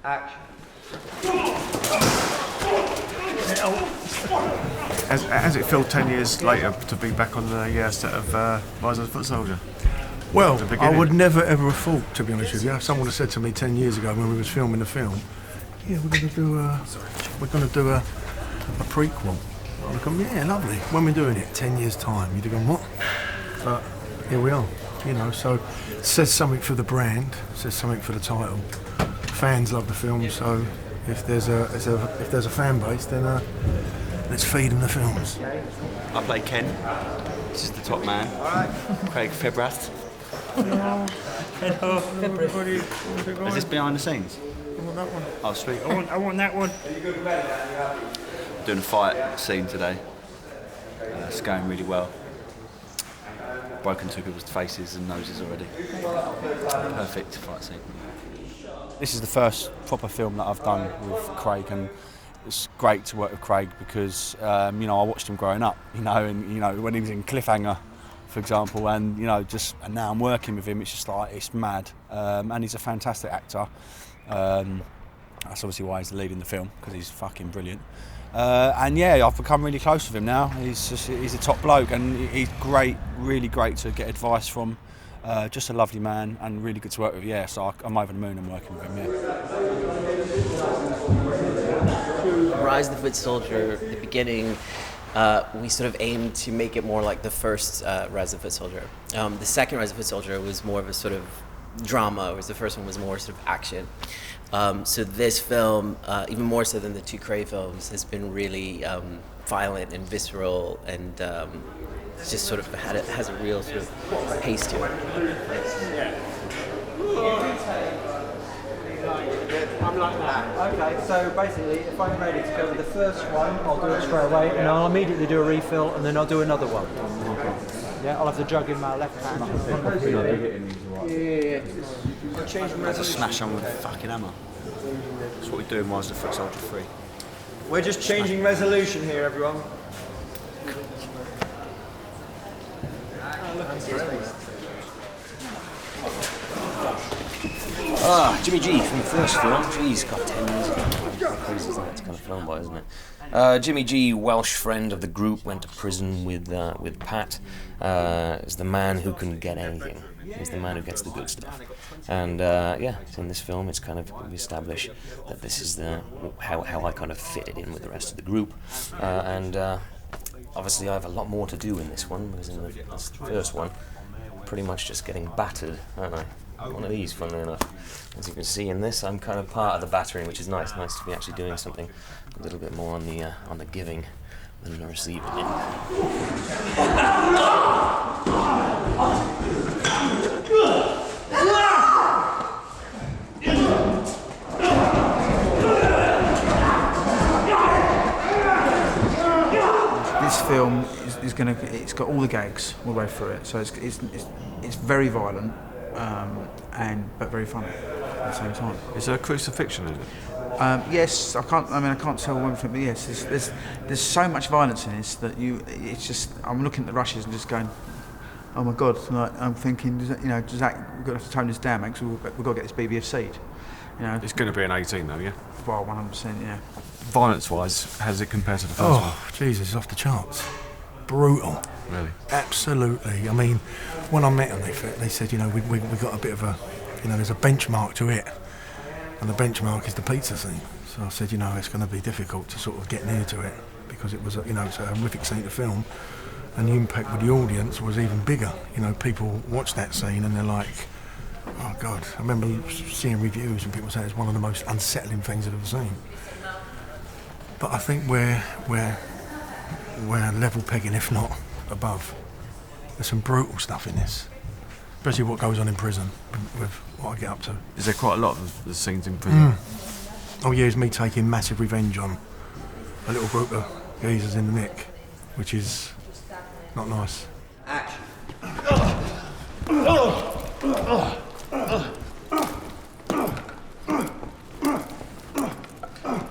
Action. Has it feel 10 years later to be back on the set of Rise of the Footsoldier? Well, I would never ever have thought, to be honest with you, if someone had said to me 10 years ago when we was filming the film, yeah, we're going to do a prequel. I'd have gone, yeah, lovely. When we're doing it, 10 years time, you'd have gone, what? But here we are, you know. So it says something for the brand, says something for the title. Fans love the film, so if there's a fan base, then let's feed them the films. I play Ken. This is the top man. Craig Fairbrass. Hello, everybody. Is this behind the scenes? I want that one. Oh, sweet. I want that one. Doing a fight scene today. It's going really well. Broken two people's faces and noses already. Perfect fight scene. This is the first proper film that I've done with Craig, and it's great to work with Craig because I watched him growing up, and when he was in Cliffhanger, for example, and and now I'm working with him. It's just like it's mad, and he's a fantastic actor. That's obviously why he's the lead in the film, because he's fucking brilliant. And yeah, I've become really close with him now. He's a top bloke, and he's great, really great to get advice from. Just a lovely man and really good to work with. Yeah, so I'm over the moon and working with him. Yeah. Rise of the Footsoldier, at the beginning, we sort of aimed to make it more like the first Rise of the Footsoldier. The second Rise of the Footsoldier was more of a sort of drama, whereas the first one was more sort of action. So this film, even more so than the two Craig films, has been really violent and visceral, and it's just sort of has a real sort of pace to it. I'm like that. Okay, so basically, if I'm ready to go with the first one, I'll do it straight away, and I'll immediately do a refill, and then I'll do another one. Yeah, I'll have the jug in my left hand. Yeah. There's a smash on with a fucking hammer. That's what we're doing whilst the Footsoldier 3. We're just changing resolution here, everyone. Jimmy G from the first film. Jeez, got 10 years ago. Crazy, isn't it? It's kind of film boy, isn't it? Jimmy G, Welsh friend of the group, went to prison with Pat. Is the man who can get anything. He's the man who gets the good stuff. And in this film, it's kind of we establish that this is how I kind of fit it in with the rest of the group. Obviously, I have a lot more to do in this one, because in this first one, pretty much just getting battered, aren't I? One of these, funnily enough. As you can see in this, I'm kind of part of the battering, which is nice. Nice to be actually doing something a little bit more on the giving than the receiving end. This film it's got all the gags all the way through it, so it's very violent, but very funny at the same time. Is there a crucifixion in it? Yes, I can't tell one thing, but yes, there's so much violence in this that it's just, I'm looking at the rushes and just going, oh my God, like, I'm thinking, Zach, we're going to have to tone this down, because we've got to get this BBFC'd. It's going to be an 18 though, yeah? Well, 100%, yeah. Violence-wise, how does it compare to the first one? Oh, Jesus, it's off the charts. Brutal. Really? Absolutely. I mean, when I met them, they said, we got a bit of a, there's a benchmark to it, and the benchmark is the pizza scene. So I said, it's going to be difficult to sort of get near to it, because it was, it's a horrific scene to film, and the impact with the audience was even bigger. People watch that scene and they're like, oh God. I remember seeing reviews and people say it's one of the most unsettling things I've ever seen. But I think we're level pegging, if not above. There's some brutal stuff in this, especially what goes on in prison with what I get up to. Is there quite a lot of the scenes in prison? Oh yeah, it's me taking massive revenge on a little group of geezers in the nick, which is not nice. Action.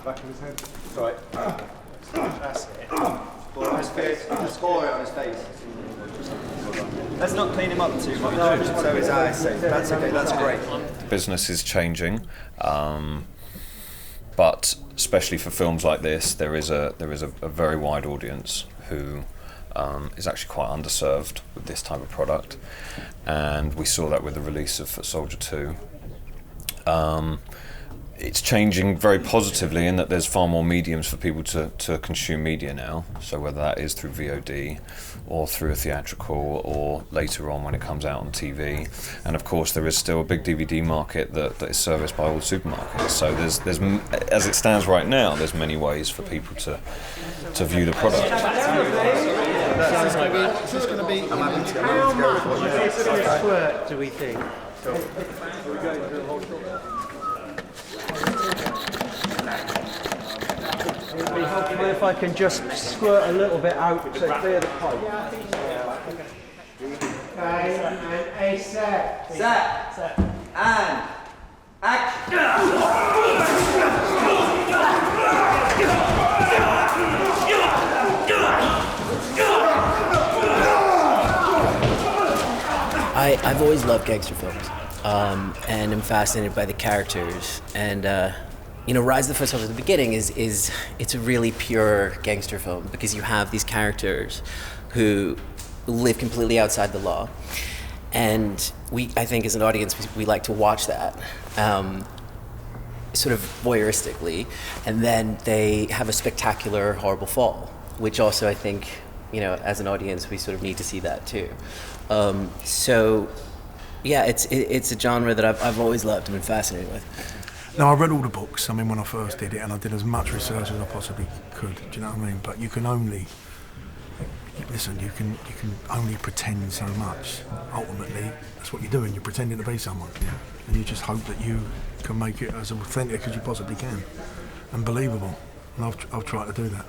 Back of his head. Sorry. That's it. Just score it on his face. Let's not clean him up too much. No, so his eyes safe. That's okay, that's great. The business is changing. but especially for films like this, there is a very wide audience who is actually quite underserved with this type of product, and we saw that with the release of Footsoldier 2. It's changing very positively in that there's far more mediums for people to consume media now, so whether that is through VOD or through a theatrical or later on when it comes out on TV. And of course there is still a big DVD market that is serviced by all the supermarkets, so there's as it stands right now, there's many ways for people to view the product. Is this going to be how much squirt do we think? It would be helpful if I can just squirt a little bit out to clear the pipe. Okay, and a set. Set. And action. I've always loved gangster films, and I'm fascinated by the characters. And Rise of the Footsoldier at the beginning it's a really pure gangster film because you have these characters who live completely outside the law, and I think as an audience we like to watch that sort of voyeuristically, and then they have a spectacular, horrible fall, which also I think as an audience we sort of need to see that too. So yeah, it's a genre that I've always loved and been fascinated with. No, I read all the books. I mean, when I first did it, and I did as much research as I possibly could. Do you know what I mean? But you can only only pretend so much. Ultimately, that's what you're doing. You're pretending to be someone, and you just hope that you can make it as authentic as you possibly can and believable. And I've tried to do that.